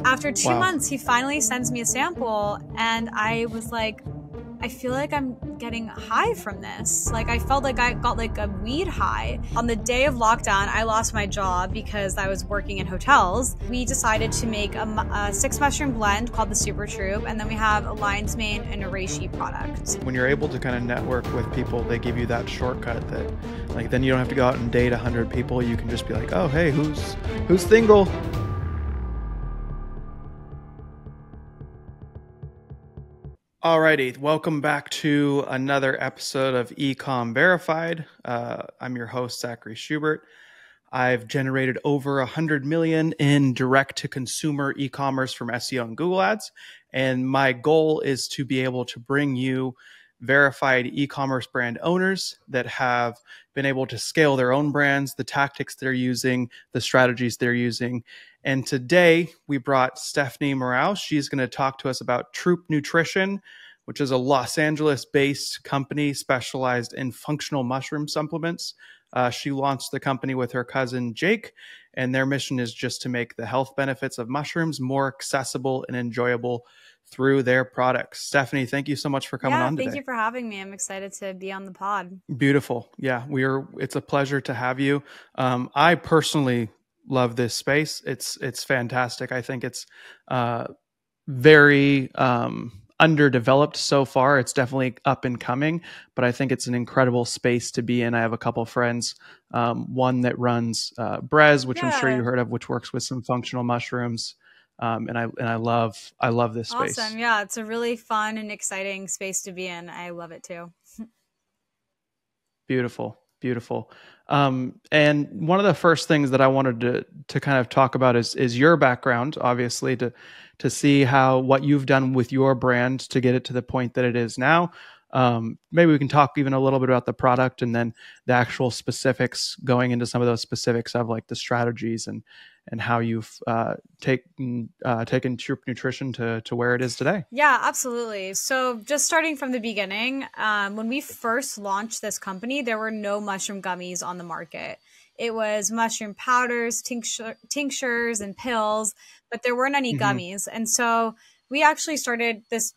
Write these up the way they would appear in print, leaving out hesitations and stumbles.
After 2 months, Wow. he finally sends me a sample, and I was like, I feel like I'm getting high from this. Like, I felt like I got like a weed high. On the day of lockdown, I lost my job because I was working in hotels. We decided to make a 6 mushroom blend called the Super Troop, and then we have a lion's mane and a reishi product. When you're able to kind of network with people, they give you that shortcut that, like, then you don't have to go out and date 100 people. You can just be like, oh, hey, who's single? Alrighty, welcome back to another episode of Ecom Verified. I'm your host, Zach Schubert. I've generated over 100 million in direct-to-consumer e-commerce from SEO and Google Ads, and my goal is to be able to bring you verified e-commerce brand owners that have been able to scale their own brands, the tactics they're using, the strategies they're using. And today we brought Stephanie Moyal. She's going to talk to us about Troop Nutrition, which is a Los Angeles-based company specialized in functional mushroom supplements. She launched the company with her cousin Jake, and their mission is just to make the health benefits of mushrooms more accessible and enjoyable through their products. Stephanie, thank you so much for coming on today. Thank you for having me. I'm excited to be on the pod. Beautiful. Yeah, it's a pleasure to have you. I personally love this space. It's fantastic. I think it's very underdeveloped so far. It's definitely up and coming, but I think it's an incredible space to be in. I have a couple friends, one that runs Brez, which I'm sure you heard of, which works with some functional mushrooms. And I love this space. Awesome. Yeah, it's a really fun and exciting space to be in. I love it too. Beautiful. And one of the first things that I wanted to kind of talk about is your background, obviously, to see what you've done with your brand to get it to the point that it is now. Maybe we can talk even a little bit about the product and then the actual specifics, going into some of those specifics of like the strategies and how you've taken Troop Nutrition to where it is today. Yeah, absolutely. So just starting from the beginning, when we first launched this company, there were no mushroom gummies on the market. It was mushroom powders, tinctures, and pills, but there weren't any gummies. And so we actually started this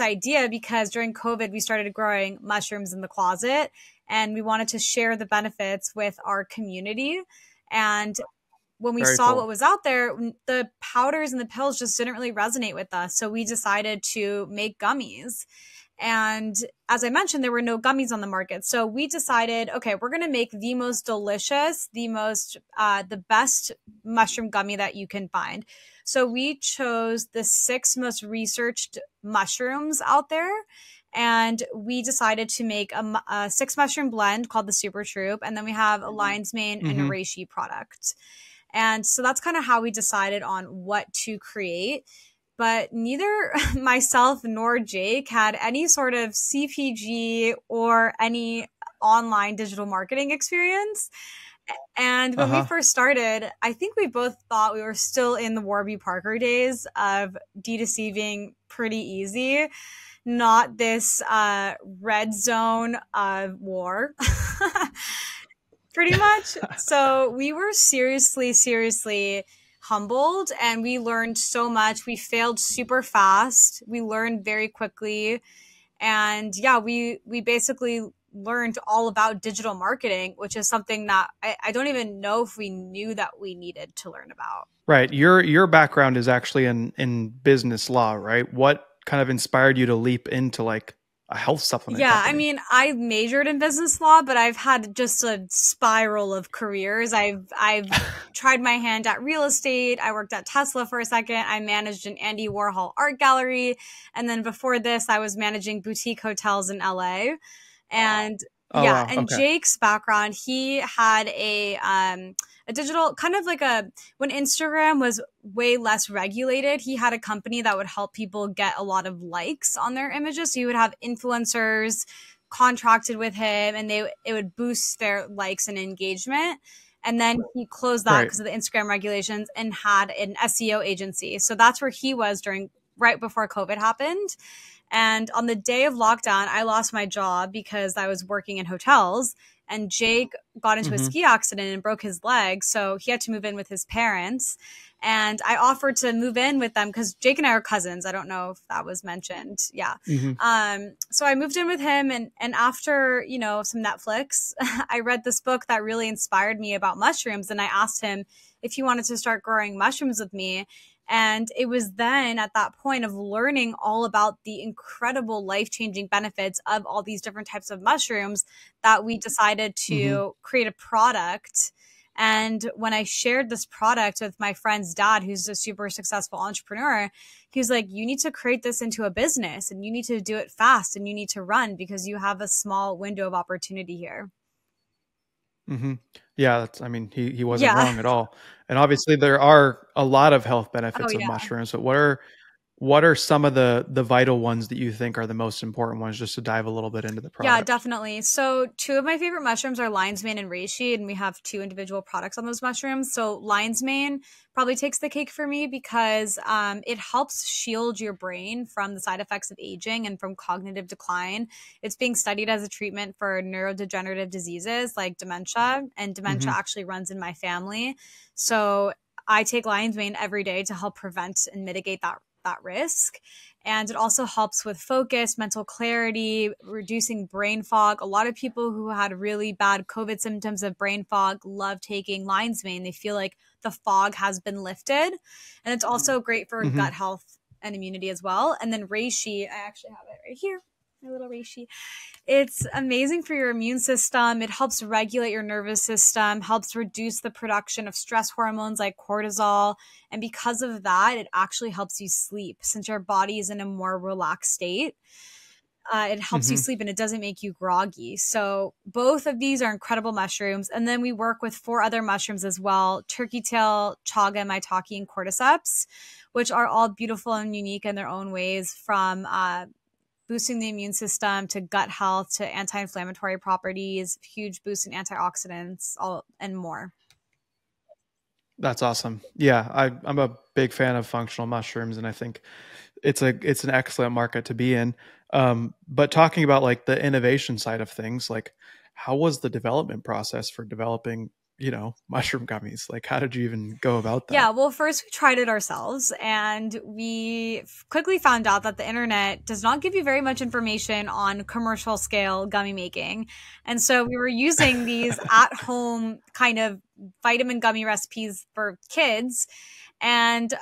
idea because during COVID, we started growing mushrooms in the closet, and we wanted to share the benefits with our community. And when we saw what was out there, the powders and the pills just didn't really resonate with us. So we decided to make gummies. And as I mentioned, there were no gummies on the market. So we decided, okay, we're going to make the most delicious, the best mushroom gummy that you can find. So we chose the 6 most researched mushrooms out there. And we decided to make a 6 mushroom blend called the Super Troop. And then we have a lion's mane and a reishi product. And so that's kind of how we decided on what to create. But neither myself nor Jake had any sort of CPG or any online digital marketing experience. And when we first started, I think we both thought we were still in the Warby Parker days of D2C being pretty easy, not this red zone of war. Pretty much. So we were seriously humbled, and we learned so much. We failed super fast. We learned very quickly. And yeah, we basically learned all about digital marketing, which is something that I don't even know if we knew that we needed to learn about. Right. Your background is actually in business law, right? What kind of inspired you to leap into like a health supplement company? I mean, I majored in business law, but I've had just a spiral of careers. I've tried my hand at real estate. I worked at Tesla for a second. I managed an Andy Warhol art gallery. And then before this, I was managing boutique hotels in LA. And Jake's background, he had a digital kind of like when Instagram was way less regulated, he had a company that would help people get a lot of likes on their images. So you would have influencers contracted with him, and it would boost their likes and engagement. And then he closed that because of the Instagram regulations and had an SEO agency. So that's where he was right before COVID happened. And on the day of lockdown, I lost my job because I was working in hotels, and Jake got into a ski accident and broke his leg. So he had to move in with his parents. And I offered to move in with them because Jake and I are cousins. I don't know if that was mentioned. Yeah. So I moved in with him, and after, you know, some Netflix, I read this book that really inspired me about mushrooms. And I asked him if he wanted to start growing mushrooms with me. And it was then at that point of learning all about the incredible life-changing benefits of all these different types of mushrooms that we decided to create a product. And when I shared this product with my friend's dad, who's a super successful entrepreneur, he was like, you need to create this into a business, and you need to do it fast, and you need to run because you have a small window of opportunity here. Yeah, I mean, he wasn't wrong at all. And obviously there are a lot of health benefits of mushrooms, but what are some of the vital ones that you think are the most important ones, just to dive a little bit into the product? Yeah, definitely. So 2 of my favorite mushrooms are lion's mane and reishi, and we have 2 individual products on those mushrooms. So lion's mane probably takes the cake for me because it helps shield your brain from the side effects of aging and from cognitive decline. It's being studied as a treatment for neurodegenerative diseases like dementia, and dementia actually runs in my family. So I take lion's mane every day to help prevent and mitigate that risk. And it also helps with focus, mental clarity, reducing brain fog. A lot of people who had really bad COVID symptoms of brain fog love taking lion's mane. They feel like the fog has been lifted. And it's also great for gut health and immunity as well. And then reishi, I actually have it right here, my little reishi. It's amazing for your immune system. It helps regulate your nervous system, helps reduce the production of stress hormones like cortisol. And because of that, it actually helps you sleep since your body is in a more relaxed state. It helps you sleep, and it doesn't make you groggy. So both of these are incredible mushrooms. And then we work with 4 other mushrooms as well: turkey tail, chaga, maitake, and cordyceps, which are all beautiful and unique in their own ways, from boosting the immune system to gut health to anti-inflammatory properties, huge boost in antioxidants, all and more. That's awesome. Yeah, I'm a big fan of functional mushrooms, and I think it's an excellent market to be in. But talking about like the innovation side of things, like how was the development process for developing, you know, mushroom gummies? Like, how did you even go about that? Yeah, well, first we tried it ourselves, and we quickly found out that the internet does not give you very much information on commercial scale gummy making. And so we were using these at home kind of vitamin gummy recipes for kids. And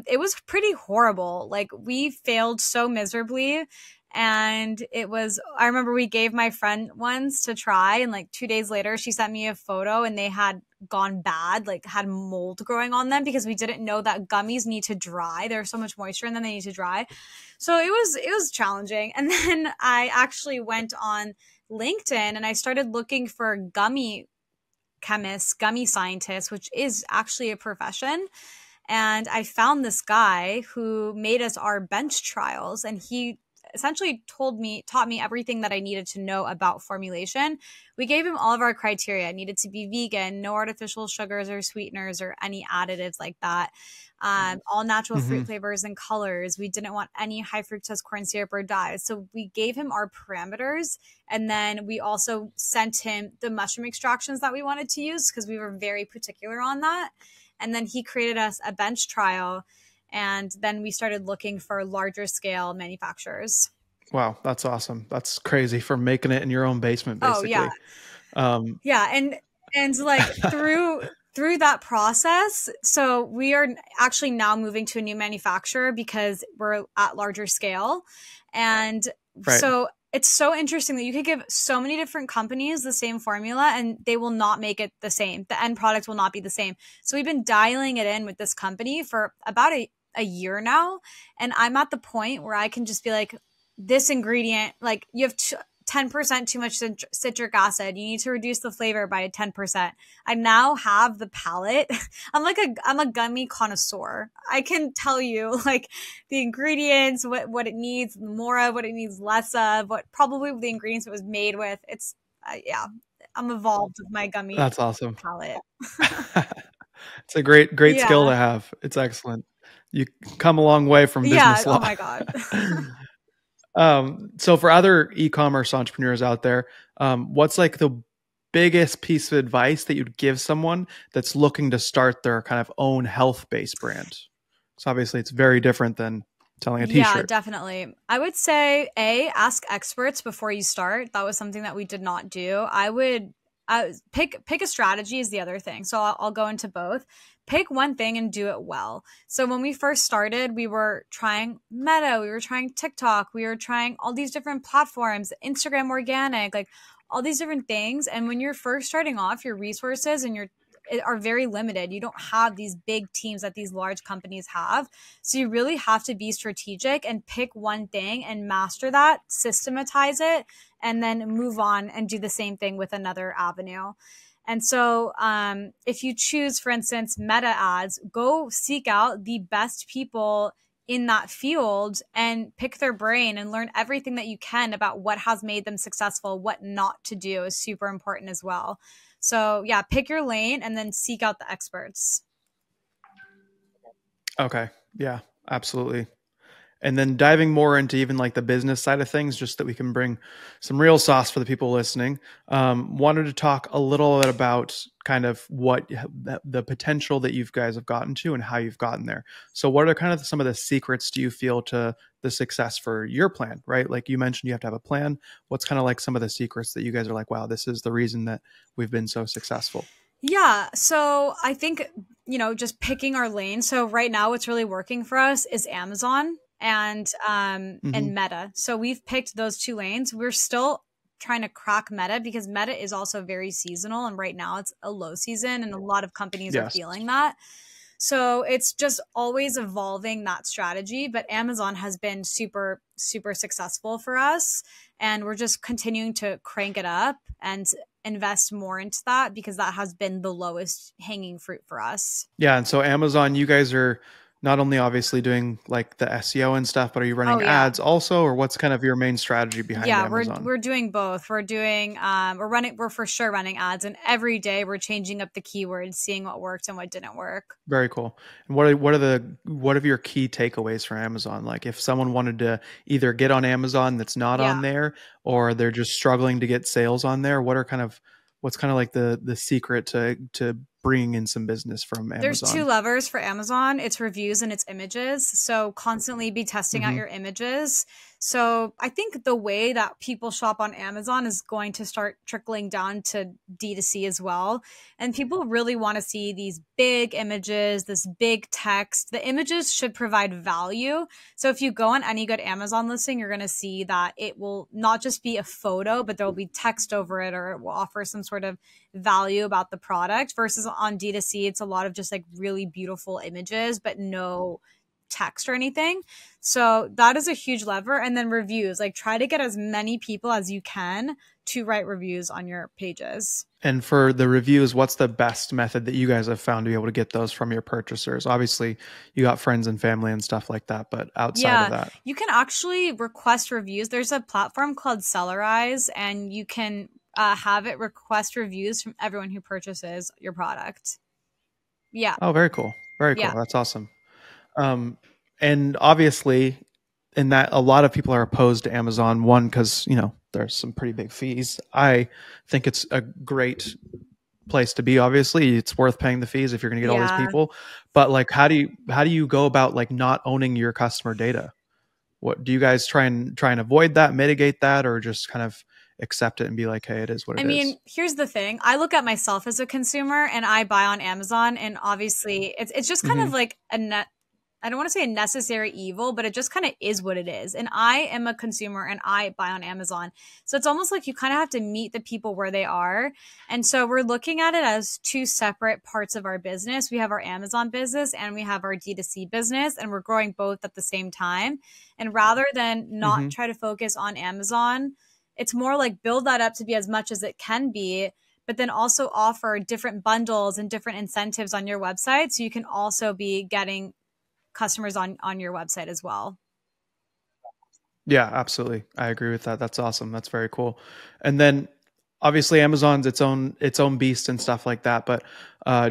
it was pretty horrible. Like, we failed so miserably. And I remember we gave my friend ones to try, and like 2 days later, she sent me a photo, and they had gone bad, like had mold growing on them, because we didn't know that gummies need to dry. There's so much moisture in them, they need to dry. So it was challenging. And then I actually went on LinkedIn and I started looking for gummy chemists, gummy scientists, which is actually a profession. And I found this guy who made us our bench trials, and he essentially taught me everything that I needed to know about formulation. We gave him all of our criteria. It needed to be vegan, no artificial sugars or sweeteners or any additives like that. All natural fruit flavors and colors. We didn't want any high fructose corn syrup or dyes. So we gave him our parameters. And then we also sent him the mushroom extractions that we wanted to use, because we were very particular on that. And then he created us a bench trial. And then we started looking for larger scale manufacturers. Wow, that's awesome. That's crazy for making it in your own basement, basically. Oh, yeah. Yeah. And like through that process, so we are actually now moving to a new manufacturer because we're at larger scale. And so it's so interesting that you could give so many different companies the same formula and they will not make it the same. The end product will not be the same. So we've been dialing it in with this company for about a year now. And I'm at the point where I can just be like, this ingredient, like you have 10% too much citric acid. You need to reduce the flavor by 10%. I now have the palette. I'm a gummy connoisseur. I can tell you like the ingredients, what it needs more of, what it needs less of, what probably the ingredients it was made with. It's yeah, I'm evolved with my gummy. That's awesome. Palette. It's a great skill to have. It's excellent. You come a long way from business law. Oh my God. So for other e-commerce entrepreneurs out there, what's like the biggest piece of advice that you'd give someone that's looking to start their kind of own health-based brand? So obviously it's very different than selling a Yeah, t-shirt. definitely. I would say ask experts before you start. That was something that we did not do. I pick a strategy is the other thing. So I'll go into both. Pick one thing and do it well. So when we first started, we were trying Meta, we were trying TikTok, we were trying all these different platforms, Instagram organic, like all these different things. And when you're first starting off, your resources and are very limited. You don't have these big teams that these large companies have. So you really have to be strategic and pick one thing and master that, systematize it, and then move on and do the same thing with another avenue. And so if you choose, for instance, Meta ads, go seek out the best people in that field and pick their brain and learn everything that you can about what has made them successful. What not to do is super important as well. So yeah, pick your lane and then seek out the experts. Okay. Yeah, absolutely. And then diving more into even like the business side of things, just that we can bring some real sauce for the people listening. Wanted to talk a little bit about kind of what the potential that you guys have gotten to and how you've gotten there. So what are kind of some of the secrets do you feel to the success for your plan, right? Like you mentioned, you have to have a plan. What's kind of like some of the secrets that you guys are like, wow, this is the reason that we've been so successful? Yeah. So I think, just picking our lane. So right now what's really working for us is Amazon and Meta. So we've picked those two lanes. We're still trying to crack Meta because Meta is also very seasonal. And right now it's a low season and a lot of companies are feeling that. So it's just always evolving that strategy. But Amazon has been super, super successful for us. And we're just continuing to crank it up and invest more into that because that has been the lowest hanging fruit for us. Yeah. And so Amazon, you guys are not only obviously doing like the SEO and stuff, but are you running ads also, or what's kind of your main strategy behind Amazon? We're doing both. We're for sure running ads, and every day we're changing up the keywords, seeing what worked and what didn't work. Very cool. And what are your key takeaways from Amazon? Like if someone wanted to either get on Amazon that's not on there, or they're just struggling to get sales on there, what's kind of like the secret to bringing in some business from Amazon? There's two levers for Amazon. It's reviews and it's images. So constantly be testing out your images. So I think the way that people shop on Amazon is going to start trickling down to D2C as well. And people really want to see these big images, this big text. The images should provide value. So if you go on any good Amazon listing, you're going to see that it will not just be a photo, but there will be text over it, or it will offer some sort of value about the product. Versus on D2C, it's a lot of just like really beautiful images, but no text or anything. So that is a huge lever. And then reviews, like try to get as many people as you can to write reviews on your pages. And for the reviews, what's the best method that you guys have found to be able to get those from your purchasers? Obviously, you got friends and family and stuff like that, but outside of that, you can actually request reviews. There's a platform called Sellerize, and you can have it request reviews from everyone who purchases your product. Yeah. Oh, very cool. Very cool. That's awesome. And obviously in that a lot of people are opposed to Amazon, one, because, there's some pretty big fees. I think it's a great place to be. Obviously it's worth paying the fees if you're going to get all these people, but like, how do you go about like not owning your customer data? What do you guys try and avoid that, mitigate that, or just kind of accept it and be like, hey, it is what it is? I mean, here's the thing. I look at myself as a consumer and I buy on Amazon, and obviously it's just kind of like I don't want to say a necessary evil, but it just kind of is what it is. And I am a consumer and I buy on Amazon. So it's almost like you kind of have to meet the people where they are. And so we're looking at it as two separate parts of our business. We have our Amazon business and we have our D2C business, and we're growing both at the same time. And rather than not try to focus on Amazon, it's more like build that up to be as much as it can be, but then also offer different bundles and different incentives on your website. So you can also be getting customers on your website as well. Yeah, absolutely. I agree with that. That's awesome. That's very cool. And then obviously Amazon's its own beast and stuff like that. But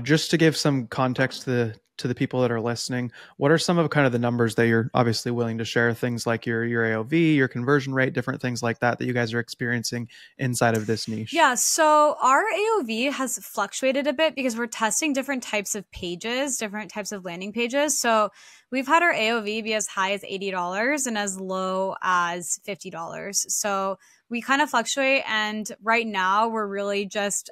just to give some context to to the people that are listening, what are some of kind of the numbers that you're obviously willing to share? Things like your AOV, your conversion rate, different things like that you guys are experiencing inside of this niche. Yeah, so our AOV has fluctuated a bit because we're testing different types of pages, different types of landing pages. So we've had our AOV be as high as $80 and as low as $50. So we kind of fluctuate. And right now we're really just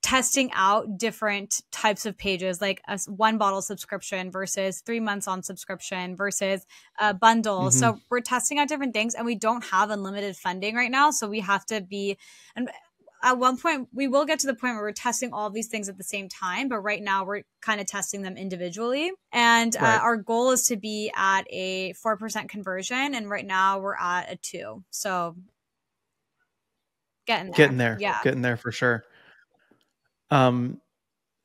testing out different types of pages, like a one bottle subscription versus 3 months on subscription versus a bundle. So we're testing out different things, and we don't have unlimited funding right now. So we have to be, and at one point we will get to the point where we're testing all of these things at the same time. But right now we're kind of testing them individually. And our goal is to be at a 4% conversion. And right now we're at a 2. So getting there. Yeah. Getting there for sure. And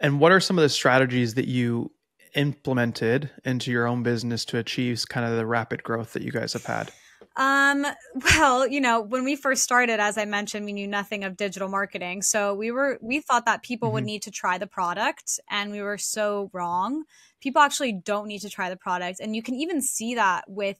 what are some of the strategies that you implemented into your own business to achieve kind of the rapid growth that you guys have had? Well, when we first started, as I mentioned, we knew nothing of digital marketing. So we thought that people would need to try the product, and we were so wrong. People actually don't need to try the product. And you can even see that with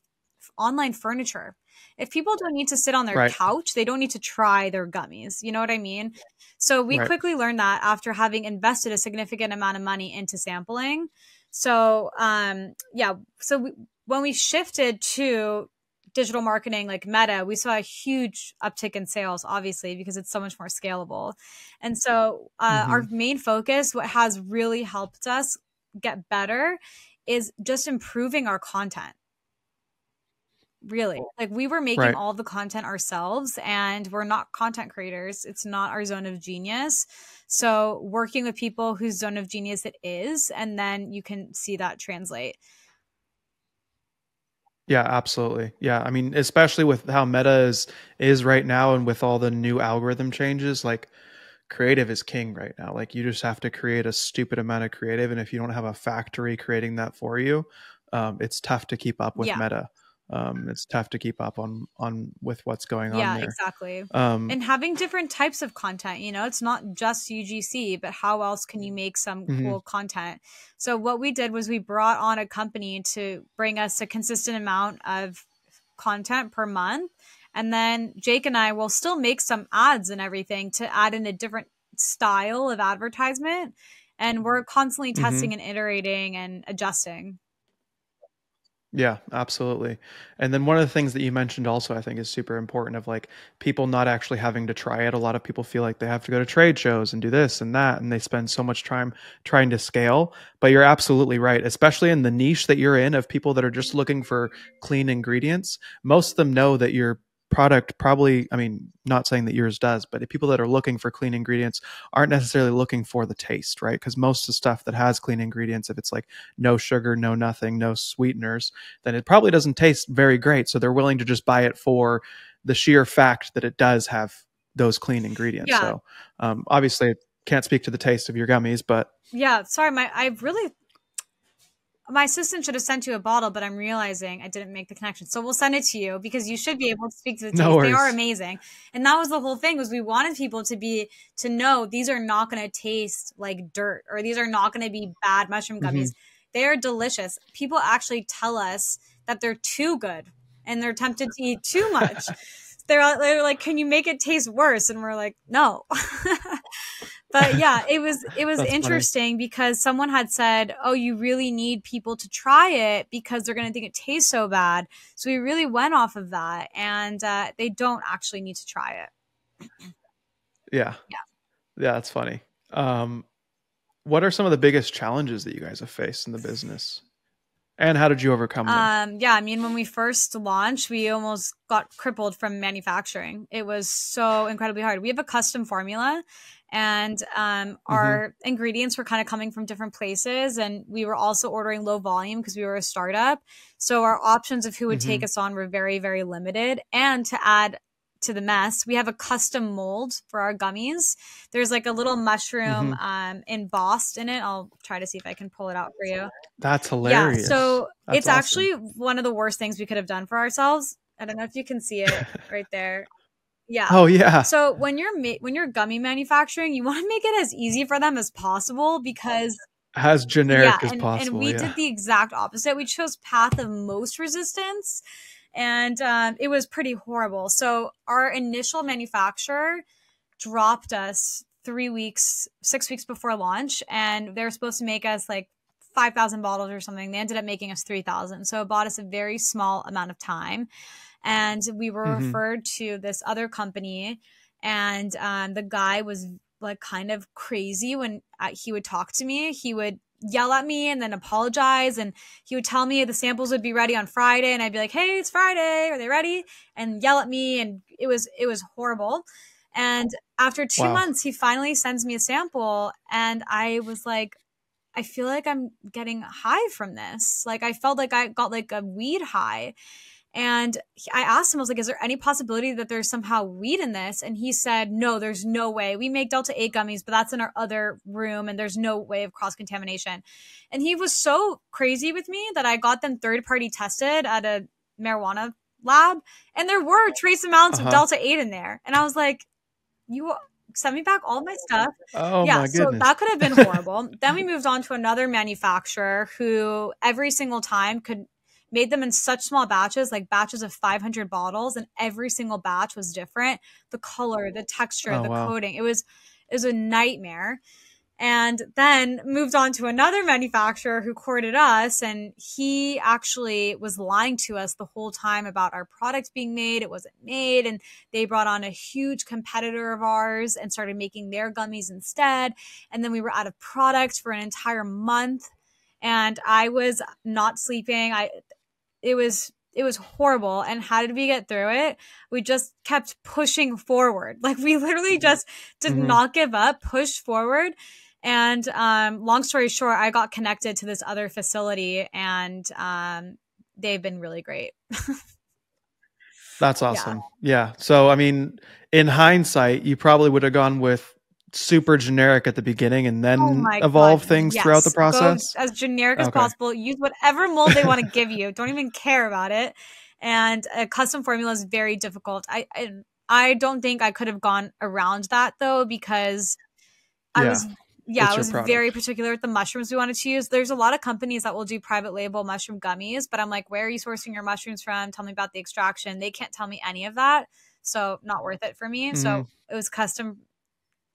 online furniture. If people don't need to sit on their couch, they don't need to try their gummies. You know what I mean? So we quickly learned that after having invested a significant amount of money into sampling. So, when we shifted to digital marketing like Meta, we saw a huge uptick in sales, obviously, because it's so much more scalable. And so our main focus, what has really helped us get better, is just improving our content. Really, like we were making all the content ourselves, and we're not content creators. It's not our zone of genius. So working with people whose zone of genius it is, and then you can see that translate. Yeah, absolutely. Yeah. I mean, especially with how Meta is right now, and with all the new algorithm changes, like creative is king right now. Like you just have to create a stupid amount of creative. And if you don't have a factory creating that for you, it's tough to keep up with Meta. It's tough to keep up on with what's going on there. Yeah, exactly. And having different types of content, it's not just UGC, but how else can you make some cool content? So what we did was we brought on a company to bring us a consistent amount of content per month. And then Jake and I will still make some ads and everything to add in a different style of advertisement. And we're constantly testing and iterating and adjusting. Yeah, absolutely. And then one of the things that you mentioned also, I think, is super important, of like people not actually having to try it. A lot of people feel like they have to go to trade shows and do this and that, and they spend so much time trying to scale. But you're absolutely right, especially in the niche that you're in, of people that are just looking for clean ingredients. Most of them know that your product probably, I mean, not saying that yours does, but people that are looking for clean ingredients aren't necessarily looking for the taste, right? Because most of the stuff that has clean ingredients, if it's like no sugar, no nothing, no sweeteners, then it probably doesn't taste very great. So they're willing to just buy it for the sheer fact that it does have those clean ingredients. Yeah. So obviously I can't speak to the taste of your gummies, but yeah, sorry, my assistant should have sent you a bottle, but I'm realizing I didn't make the connection. So we'll send it to you because you should be able to speak to the taste. No worries. They are amazing. And that was the whole thing, was we wanted people to know these are not going to taste like dirt, or these are not going to be bad mushroom gummies. They are delicious. People actually tell us that they're too good and they're tempted to eat too much. They're like, can you make it taste worse? And we're like, no. But yeah, it was That's interesting funny. Because someone had said, oh, you really need people to try it because they're going to think it tastes so bad. So we really went off of that, and they don't actually need to try it. Yeah, that's funny. What are some of the biggest challenges that you guys have faced in the business? And how did you overcome them? Yeah, I mean, when we first launched, we almost got crippled from manufacturing. It was so incredibly hard. We have a custom formula, and our ingredients were kind of coming from different places. And we were also ordering low volume because we were a startup. So our options of who would take us on were very, very limited. And to add to the mess, we have a custom mold for our gummies. There's like a little mushroom embossed in it. I'll try to see if I can pull it out for you. That's hilarious. Yeah, so it's awesome. Actually one of the worst things we could have done for ourselves. I don't know if you can see it right there. Yeah. Oh yeah. So when you're gummy manufacturing, you want to make it as easy for them as possible, because As Yeah, generic as and possible. we Yeah. did the exact opposite. We chose path of most resistance, and it was pretty horrible. So our initial manufacturer dropped us 3 weeks, 6 weeks before launch, and they were supposed to make us like 5,000 bottles or something. They ended up making us 3,000. So it bought us a very small amount of time. And we were referred to this other company, and the guy was like kind of crazy when he would talk to me. He would yell at me and then apologize, and he would tell me the samples would be ready on Friday, and I'd be like, hey, it's Friday, are they ready? And yell at me, and it was horrible. And after 2 months, he finally sends me a sample, and I was like, I feel like I'm getting high from this. Like I felt like I got like a weed high. And I asked him, I was like, is there any possibility that there's somehow weed in this? And he said, no, there's no way. We make Delta 8 gummies, but that's in our other room, and there's no way of cross-contamination. And he was so crazy with me that I got them third-party tested at a marijuana lab, and there were trace amounts of Delta 8 in there. And I was like, you send me back all my stuff. Oh Yeah, my so goodness. that could have been horrible. Then we moved on to another manufacturer who every single time made them in such small batches, like batches of 500 bottles, and every single batch was different. The color, the texture, the coating, it was a nightmare. And then moved on to another manufacturer who courted us, and he actually was lying to us the whole time about our product being made. It wasn't made, and they brought on a huge competitor of ours and started making their gummies instead. And then we were out of product for an entire month, and I was not sleeping. It was horrible. And how did we get through it? We just kept pushing forward. Like we literally just did not give up, pushed forward. And long story short, I got connected to this other facility, and they've been really great. That's awesome. Yeah. So, I mean, in hindsight, you probably would have gone with super generic at the beginning and then evolve things throughout the process. Go as generic as possible. Use whatever mold they want to give you. Don't even care about it. And a custom formula is very difficult. I don't think I could have gone around that though, because I was very particular with the mushrooms we wanted to use. There's a lot of companies that will do private label mushroom gummies, but I'm like, where are you sourcing your mushrooms from? Tell me about the extraction. They can't tell me any of that. So not worth it for me. So it was custom.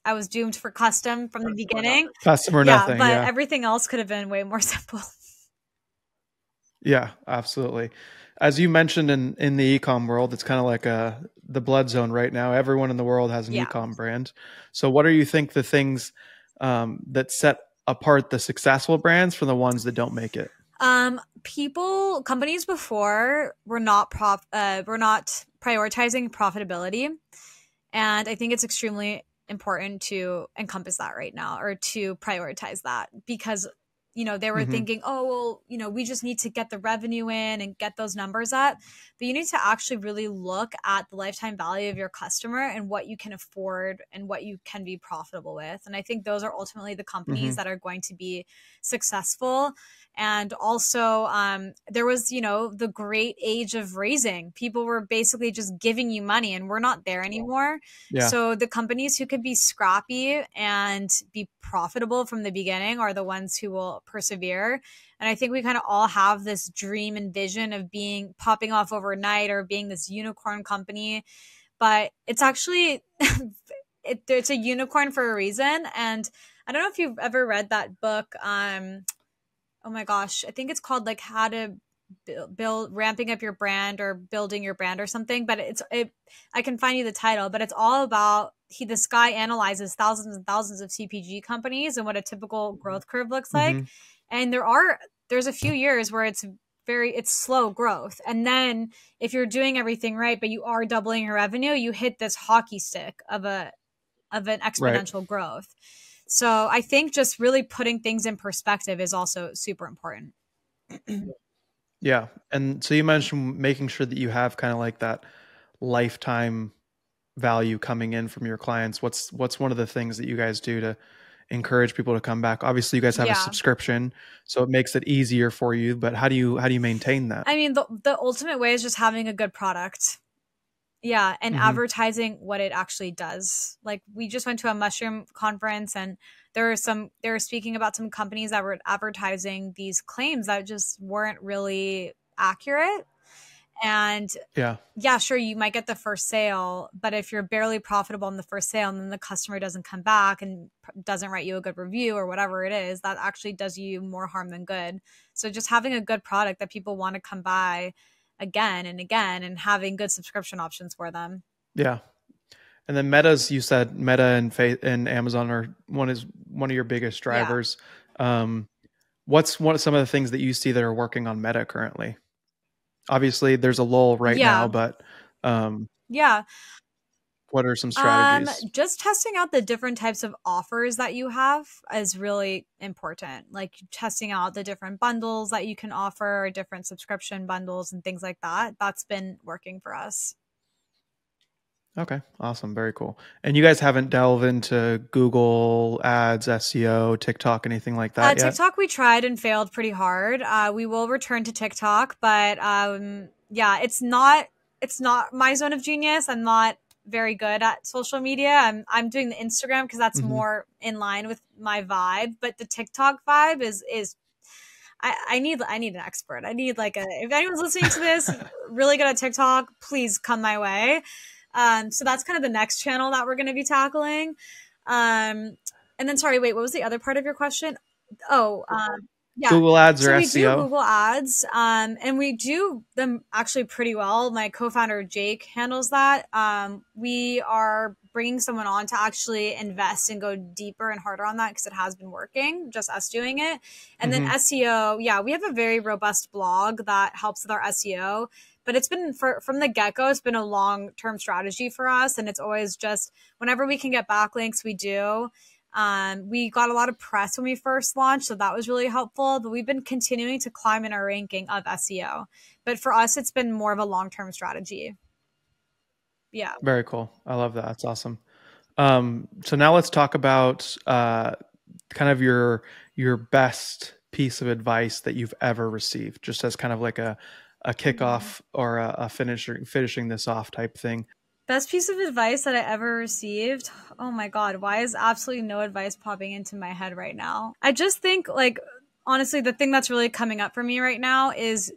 I was doomed for custom from the beginning. Custom or nothing. But everything else could have been way more simple. Yeah, absolutely. As you mentioned in the ecom world, it's kind of like the blood zone right now. Everyone in the world has an ecom brand. So what do you think the things that set apart the successful brands from the ones that don't make it? Companies before were not prioritizing profitability. And I think it's extremely important to encompass that right now, or to prioritize that, because they were thinking, oh, well, we just need to get the revenue in and get those numbers up. But you need to actually really look at the lifetime value of your customer and what you can afford and what you can be profitable with. And I think those are ultimately the companies that are going to be successful. And also, there was, the great age of raising. People were basically just giving you money, and we're not there anymore. Yeah. So the companies who could be scrappy and be profitable from the beginning are the ones who will persevere. And I think we kind of all have this dream and vision of popping off overnight or being this unicorn company. But it's actually, it's a unicorn for a reason. And I don't know if you've ever read that book. Oh my gosh, I think it's called like How to Build Ramping Up Your Brand or Building Your Brand or something. But I can find you the title, but it's all about this guy analyzes thousands and thousands of CPG companies and what a typical growth curve looks like. And there's a few years where it's slow growth. And then if you're doing everything right, but you are doubling your revenue, you hit this hockey stick of an exponential growth. So I think just really putting things in perspective is also super important. Yeah. And so you mentioned making sure that you have kind of like that lifetime value coming in from your clients. What's one of the things that you guys do to encourage people to come back? Obviously you guys have a subscription, so it makes it easier for you, but how do you maintain that? I mean, the ultimate way is just having a good product. Yeah, and Mm-hmm. advertising what it actually does. Like we just went to a mushroom conference and they were speaking about some companies that were advertising these claims that just weren't really accurate. And Yeah. yeah, sure, you might get the first sale, but if you're barely profitable in the first sale and then the customer doesn't come back and doesn't write you a good review or whatever it is, that actually does you more harm than good. So just having a good product that people want to come by again and again and having good subscription options for them. Yeah. And then Meta's, you said Meta and Amazon are one of your biggest Yeah. drivers. Um, what's some of the things that you see that are working on Meta currently? Obviously, there's a lull right now, Yeah. but Yeah. what are some strategies? Just testing out the different types of offers that you have is really important. Like testing out the different bundles that you can offer, different subscription bundles and things like that. That's been working for us. Okay, awesome, very cool. And you guys haven't delved into Google Ads, SEO, TikTok, anything like that yet? TikTok, we tried and failed pretty hard. We will return to TikTok, but yeah, it's not my zone of genius. I'm not very good at social media. I'm doing the Instagram because that's Mm-hmm. more in line with my vibe. But the TikTok vibe is I need an expert. I need like if anyone's listening to this really good at TikTok, please come my way. So that's kind of the next channel that we're going to be tackling. And then, sorry, wait, what was the other part of your question? Oh, yeah. Google Ads or So we do SEO? Google Ads, and we do them actually pretty well. My co-founder Jake handles that. We are bringing someone on to actually invest and go deeper and harder on that because it has been working, just us doing it. And then Mm-hmm. SEO, yeah, we have a very robust blog that helps with our SEO. But it's been from the get-go, it's been a long-term strategy for us. And it's always just whenever we can get backlinks, we do. We got a lot of press when we first launched, so that was really helpful. But we've been continuing to climb in our ranking of SEO. But for us, it's been more of a long-term strategy. Yeah. Very cool. I love that. That's awesome. So now let's talk about kind of your best piece of advice that you've ever received, just as kind of like a kickoff or a finishing this off type thing. Best piece of advice that I ever received. Oh my God, why is absolutely no advice popping into my head right now? I just think, like, honestly, the thing that's really coming up for me right now is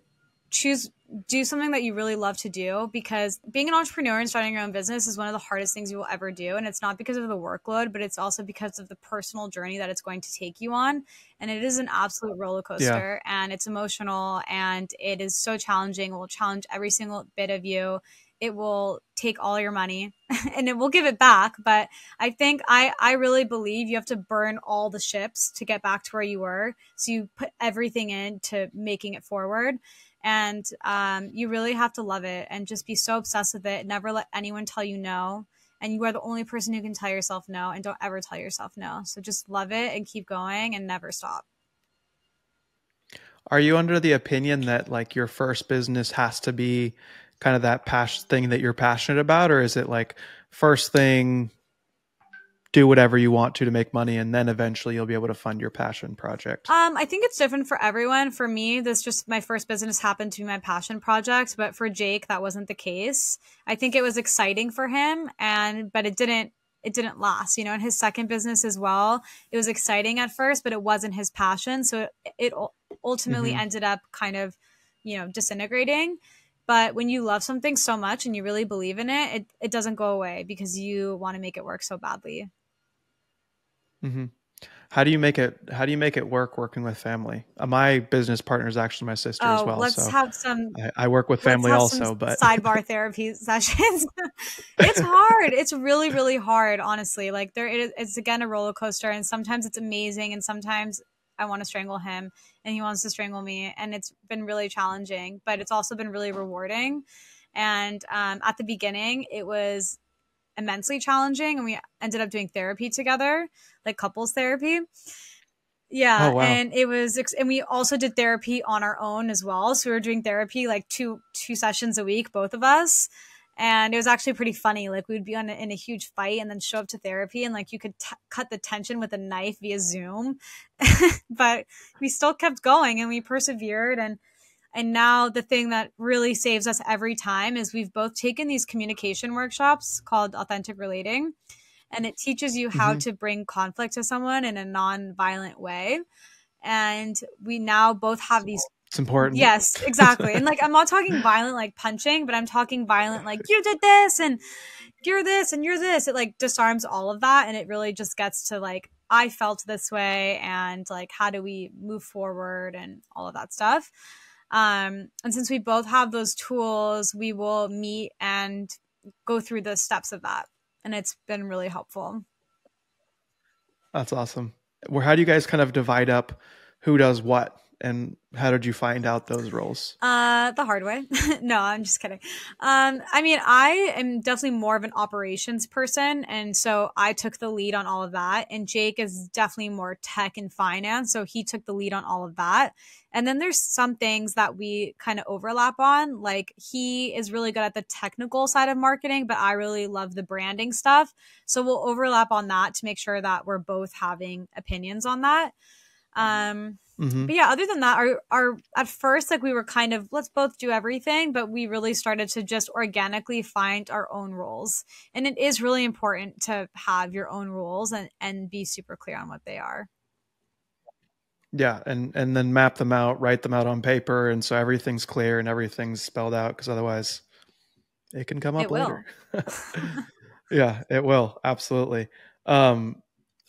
do something that you really love to do, because being an entrepreneur and starting your own business is one of the hardest things you will ever do. And it's not because of the workload, but it's also because of the personal journey that it's going to take you on. And it is an absolute roller coaster, and it's emotional, and it is so challenging. It will challenge every single bit of you. It will take all your money and it will give it back. But I think I really believe you have to burn all the ships to get back to where you were. So you put everything into making it forward. And you really have to love it and just be so obsessed with it. Never let anyone tell you no. And you are the only person who can tell yourself no, and don't ever tell yourself no. So just love it and keep going and never stop. Are you under the opinion that like your first business has to be kind of that passion thing that you're passionate about, or is it like first thing, do whatever you want to make money, and then eventually you'll be able to fund your passion project? I think it's different for everyone. For me, this just my first business happened to be my passion project, but for Jake, that wasn't the case. I think it was exciting for him, but it didn't last, you know. In his second business as well, it was exciting at first, but it wasn't his passion. So it ultimately Mm-hmm. ended up kind of, you know, disintegrating. But when you love something so much and you really believe in it, it doesn't go away because you want to make it work so badly. Mm-hmm. How do you make it work working with family? My business partner is actually my sister as Oh, well. So I work with let's family have some also, but sidebar therapy sessions. It's hard. It's really, really hard, honestly. Like it's again a roller coaster, and sometimes it's amazing, and sometimes I want to strangle him and he wants to strangle me, and it's been really challenging, but it's also been really rewarding. And at the beginning, it was immensely challenging, and we ended up doing therapy together, like couples therapy. oh Yeah, wow. and and we also did therapy on our own as well. So we were doing therapy like two sessions a week, both of us. And it was actually pretty funny. Like we would be in a huge fight and then show up to therapy, and like you could cut the tension with a knife via Zoom. But we still kept going and we persevered, and And now the thing that really saves us every time is we've both taken these communication workshops called Authentic Relating, and it teaches you how to bring conflict to someone in a non-violent way. And we now both have these. It's important. Yes, exactly. And like, I'm not talking violent like punching, but I'm talking violent like, you did this and you're this and you're this. It like disarms all of that, and it really just gets to like, I felt this way, and like, how do we move forward and all of that stuff. And since we both have those tools, we will meet and go through the steps of that, and it's been really helpful. That's awesome. How do you guys kind of divide up who does what, and how did you find out those roles? The hard way. No, I'm just kidding. I mean, I am definitely more of an operations person, and so I took the lead on all of that. And Jake is definitely more tech and finance, so he took the lead on all of that. And then there's some things that we kind of overlap on. Like, he is really good at the technical side of marketing, but I really love the branding stuff. So we'll overlap on that to make sure that we're both having opinions on that. But yeah, other than that, our at first, like, we were kind of, let's both do everything, but we really started to just organically find our own roles. And it is really important to have your own roles and be super clear on what they are. Yeah. And then map them out, write them out on paper. And so everything's clear and everything's spelled out, because otherwise it can come up later. Yeah, it will. Absolutely.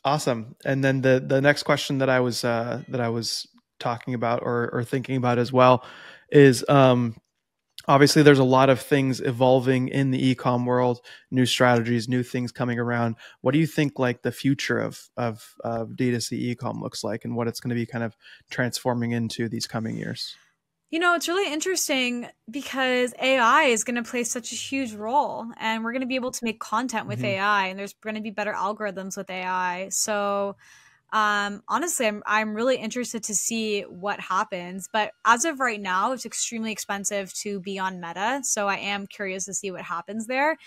Awesome. And then the next question that I was talking about or thinking about as well is, obviously there's a lot of things evolving in the ecom world, new strategies, new things coming around. What do you think like the future of D2C ecom looks like, and what it's going to be kind of transforming into these coming years? You know, it's really interesting because AI is going to play such a huge role, and we're going to be able to make content with AI, and there's going to be better algorithms with AI. So honestly, I'm really interested to see what happens. But as of right now, it's extremely expensive to be on Meta. So I am curious to see what happens there.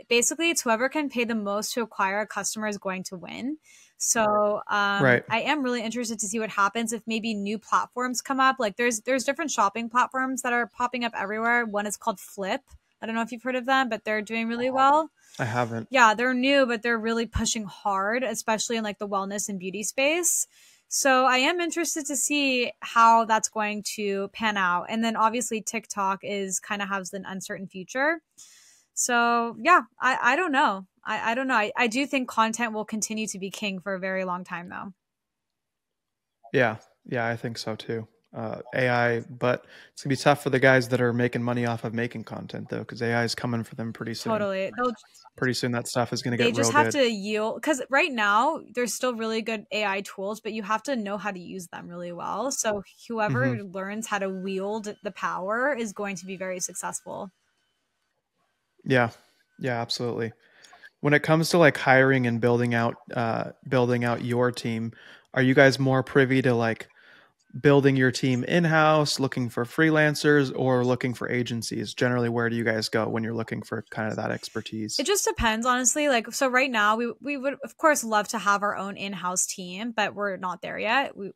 Basically, it's whoever can pay the most to acquire a customer is going to win. So Right. I am really interested to see what happens if maybe new platforms come up. Like, there's different shopping platforms that are popping up everywhere. One is called Flip. I don't know if you've heard of them, but they're doing really well. I haven't. Yeah, they're new, but they're really pushing hard, especially in like the wellness and beauty space. So I am interested to see how that's going to pan out. And then obviously TikTok is kind of has an uncertain future. So yeah, I don't know. I don't know. I do think content will continue to be king for a very long time, though. Yeah. Yeah, I think so too. AI, but it's gonna be tough for the guys that are making money off of making content, though, because AI is coming for them pretty soon. Totally. Pretty soon that stuff is going to They get just real have good. to yield, because right now there's still really good AI tools, but you have to know how to use them really well. So whoever learns how to wield the power is going to be very successful. Yeah. Yeah, absolutely. When it comes to like hiring and building out your team, are you guys more privy to like building your team in-house, looking for freelancers, or looking for agencies? Generally, where do you guys go when you're looking for kind of that expertise? It just depends, honestly. Like, so right now we would of course love to have our own in-house team, but we're not there yet. We,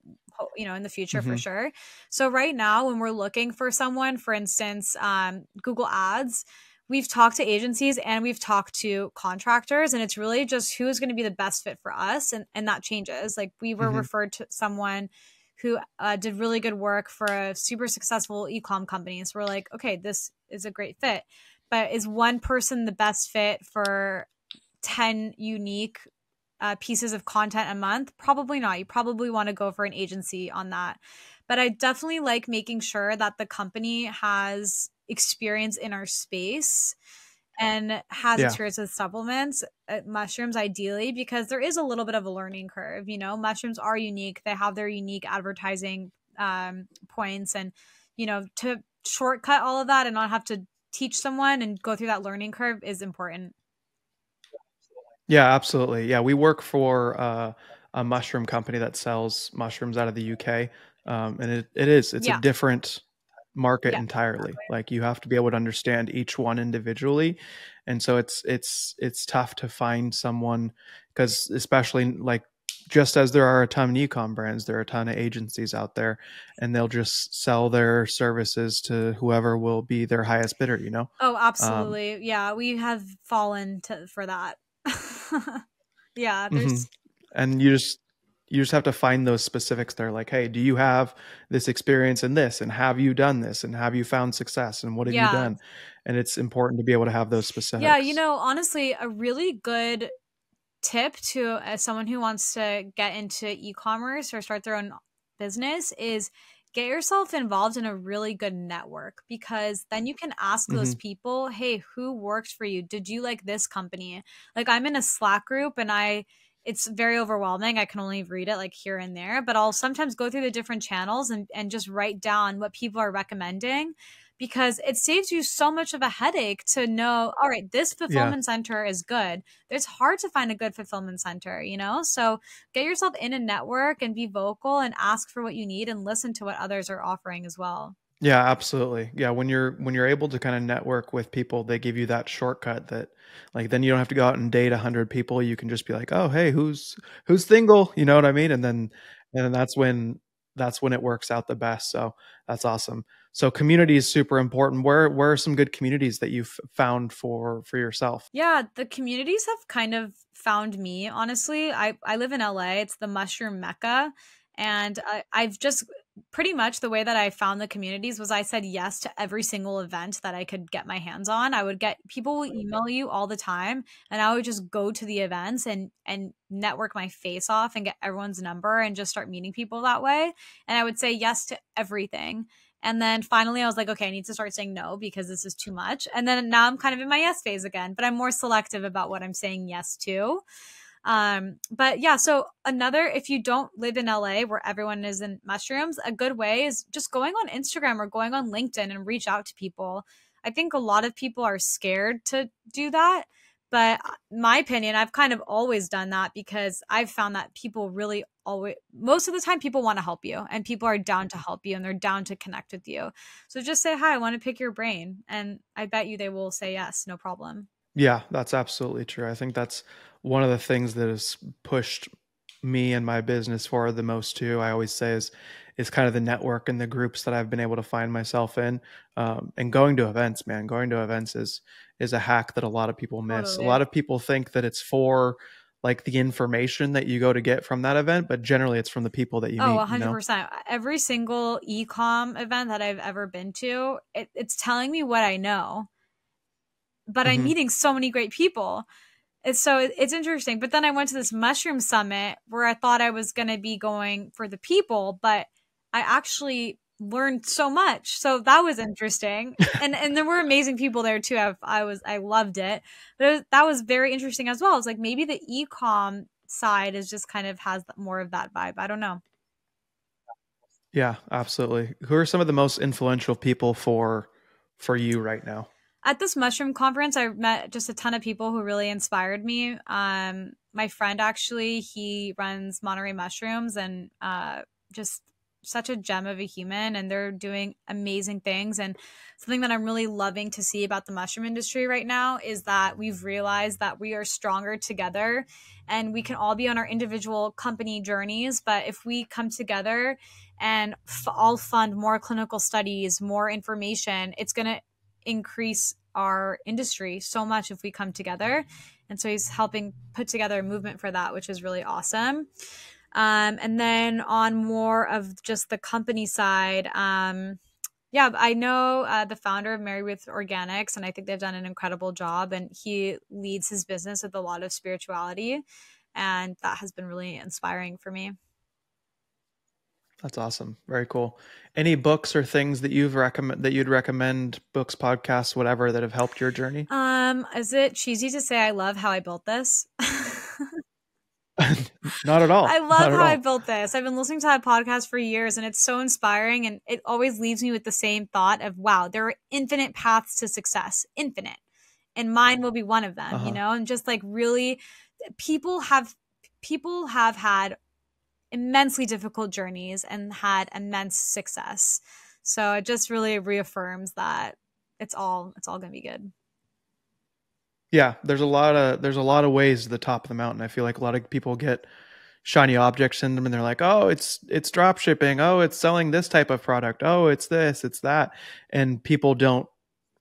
you know, in the future for sure. So right now when we're looking for someone, for instance, Google Ads, we've talked to agencies and we've talked to contractors, and it's really just who is going to be the best fit for us. And that changes. Like, we were referred to someone who did really good work for a super successful ecom company. So we're like, okay, this is a great fit. But is one person the best fit for 10 unique pieces of content a month? Probably not. You probably want to go for an agency on that. But I definitely like making sure that the company has experience in our space and has experience with supplements, mushrooms ideally, because there is a little bit of a learning curve. You know, mushrooms are unique. They have their unique advertising points, and, you know, to shortcut all of that and not have to teach someone and go through that learning curve is important. Yeah, absolutely. Yeah, we work for a mushroom company that sells mushrooms out of the UK, and it's a different market entirely. Like, you have to be able to understand each one individually, and so it's tough to find someone, because especially like just as there are a ton of ecom brands, there are a ton of agencies out there, and they'll just sell their services to whoever will be their highest bidder, you know? Oh, Um, absolutely. Yeah, we have fallen for that. Yeah, mhm. there's And you just have to find those specifics. They're like, hey, do you have this experience in this? And have you done this? And have you found success? And what have you yeah. done? And it's important to be able to have those Yeah, specifics. honestly, a really good tip to as someone who wants to get into e-commerce or start their own business is get yourself involved in a really good network, because then you can ask those Hmm. people, hey, who worked for you? Did you like this company? Like, I'm in a Slack group, and it's very overwhelming. I can only read it like here and there, but I'll sometimes go through the different channels and just write down what people are recommending, because it saves you so much of a headache to know, all right, this Yeah. fulfillment center is good. It's hard to find a good fulfillment center, So get yourself in a network and be vocal and ask for what you need and listen to what others are offering as well. Yeah, absolutely. Yeah, when you're able to kind of network with people, they give you that shortcut that, like, then you don't have to go out and date 100 people. You can just be like, oh, hey, who's single? You know what I mean? And then that's when it works out the best. So that's awesome. So community is super important. Where are some good communities that you've found for yourself? Yeah, the communities have kind of found me, honestly. I live in LA. It's the mushroom mecca. And I've just pretty much the way that I found the communities was I said yes to every single event that I could get my hands on. I would get people will email you all the time, and I would just go to the events and network my face off and get everyone's number and just start meeting people that way. And I would say yes to everything. And then finally, I was like, okay, I need to start saying no because this is too much. And then now I'm kind of in my yes phase again, but I'm more selective about what I'm saying yes to. But yeah, so if you don't live in LA where everyone is in mushrooms, a good way is just going on Instagram or going on LinkedIn and reach out to people. I think a lot of people are scared to do that. But my opinion, I've kind of always done that because I've found that people really always, most of the time, people want to help you and people are down to help you and they're down to connect with you. So just say, hi, I want to pick your brain. And I bet you they will say yes, no problem. Yeah, that's absolutely true. I think that's one of the things that has pushed me and my business forward the most too. I always say is kind of the network and the groups that I've been able to find myself in, and going to events. Man, going to events is a hack that a lot of people miss. A Totally. lot of people think that it's for like the information that you go to get from that event, but generally it's from the people that you Oh, meet. You know. 100%. Every single ecom event that I've ever been to, it's telling me what I know, but I'm Hmm. meeting so many great people. It's interesting. But then I went to this mushroom summit where I thought I was going to be going for the people, but I actually learned so much. So that was interesting. And there were amazing people there too. I loved it. But that was very interesting as well. It's like maybe the ecom side is just kind of has more of that vibe. I don't know. Yeah, absolutely. Who are some of the most influential people for you right now? At this mushroom conference, I met just a ton of people who really inspired me. My friend actually, he runs Monterey Mushrooms, and just such a gem of a human, and they're doing amazing things. And something that I'm really loving to see about the mushroom industry right now is that we've realized that we are stronger together, and we can all be on our individual company journeys. But if we come together and all fund more clinical studies, more information, it's going to increase our industry so much if we come together. And so he's helping put together a movement for that, which is really awesome. And then on more of just the company side, yeah, I know the founder of Married with Organics, and I think they've done an incredible job. And he leads his business with a lot of spirituality, and that has been really inspiring for me. That's awesome. Very cool. Any books or things that you'd recommend, books, podcasts, whatever, that have helped your journey? Is it cheesy to say I love how I built this? Not at I all. love Not at how I all. built this. I've been listening to that podcast for years and it's so inspiring. And it always leaves me with the same thought of, wow, there are infinite paths to success, infinite. And mine will be one of them, Uh-huh. and just like really people have had immensely difficult journeys and had immense success. So it just really reaffirms that it's all gonna be good. Yeah, there's a lot of ways to the top of the mountain. I feel like a lot of people get shiny object syndrome, and they're like, oh, it's drop shipping. Oh, it's selling this type of product. Oh, it's this, it's that. And people don't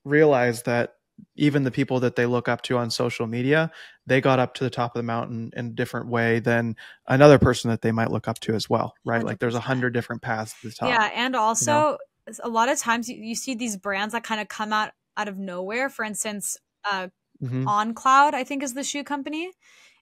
realize that even the people that they look up to on social media, they got up to the top of the mountain in a different way than another person that they might look up to as well, right? 100%. Like there's 100 different paths to the top. Yeah, and also a lot of times you see these brands that kind of come out of nowhere. For instance, On Cloud, I think, is the shoe company.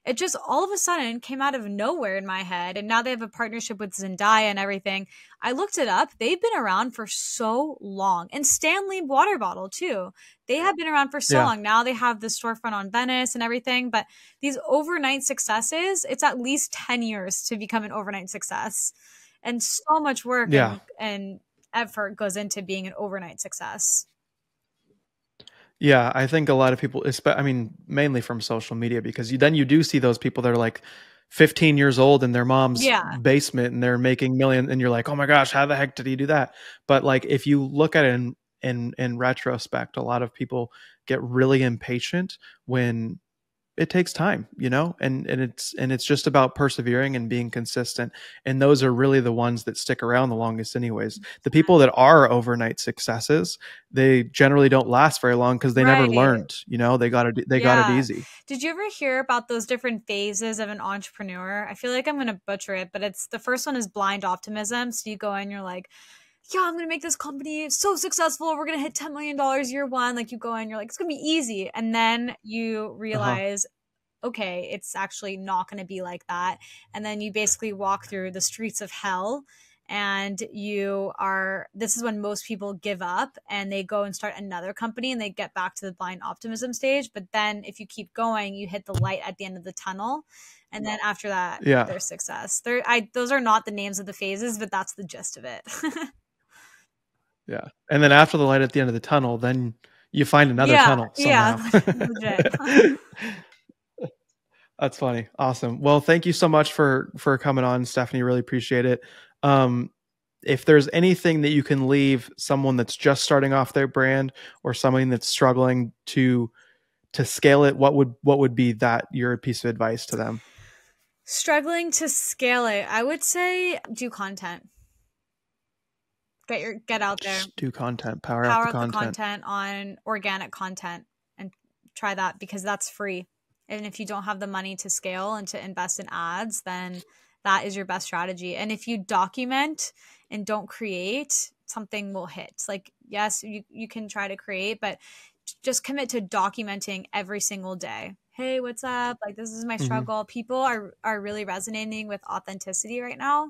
It just all of a sudden came out of nowhere in my head. And now they have a partnership with Zendaya and everything. I looked it up. They've been around for so long. And Stanley water bottle too. They have been around for so long. Now they have the storefront on Venice and everything. But these overnight successes, it's at least 10 years to become an overnight success. And so much work and effort goes into being an overnight success. Yeah, I think a lot of people, I mean, mainly from social media, because then you do see those people that are like 15 years old in their mom's basement and they're making millions, and you're like, oh my gosh, how the heck did he do that? But like, if you look at it in retrospect, a lot of people get really impatient when it takes time, you know, and it's just about persevering and being consistent. And those are really the ones that stick around the longest anyways. The people that are overnight successes, they generally don't last very long because they never learned, you know, they got it easy. Did you ever hear about those different phases of an entrepreneur? I feel like I'm going to butcher it, but it's the first one is blind optimism. So you go in, you're like, yeah, I'm going to make this company so successful. We're going to hit $10 million year one. Like you go in, you're like, it's going to be easy. And then you realize, okay, it's actually not going to be like that. And then you basically walk through the streets of hell, and this is when most people give up and they go and start another company and they get back to the blind optimism stage. But then if you keep going, you hit the light at the end of the tunnel. And then after that, there's success. Those are not the names of the phases, but that's the gist of it. Yeah. And then after the light at the end of the tunnel, then you find another tunnel somehow. Yeah, legit. That's funny. Awesome. Well, thank you so much for coming on, Stephanie. Really appreciate it. If there's anything that you can leave someone that's just starting off their brand or someone that's struggling to scale it, what would be your piece of advice to them? Struggling to scale it, I would say do content. Get out there. Just do content. Power up the content on organic content, and try that because that's free. And if you don't have the money to scale and to invest in ads, then that is your best strategy. And if you document and don't create, something will hit. Like, yes, you can try to create, but just commit to documenting every single day. Hey, what's up? Like, this is my struggle. People are really resonating with authenticity right now.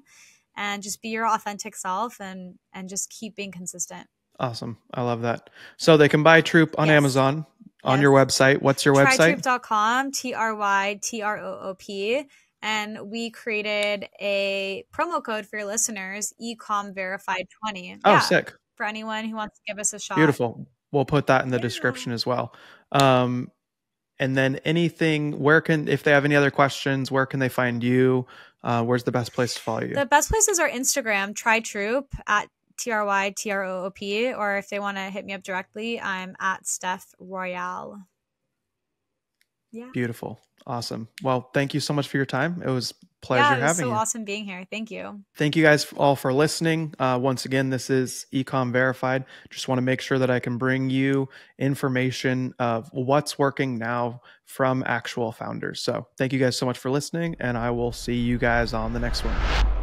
And just be your authentic self and just keep being consistent. Awesome. I love that. So they can buy Troop on Amazon on your website. What's your website? Trytroop.com, TRYTROOP. And we created a promo code for your listeners, Ecom Verified 20. Oh, sick. For anyone who wants to give us a shot. Beautiful. We'll put that in the description as well. And then if they have any other questions, where can they find you? Where's the best place to follow you? The best place is our Instagram, Trytroop, at TRYTROOP. Or if they want to hit me up directly, I'm at Steph Royale. Yeah. Beautiful. Awesome. Well, thank you so much for your time. It was a pleasure having you. It was so awesome being here. Thank you. Thank you guys all for listening. Once again, this is Ecom Verified. Just want to make sure that I can bring you information of what's working now from actual founders. So thank you guys so much for listening, and I will see you guys on the next one.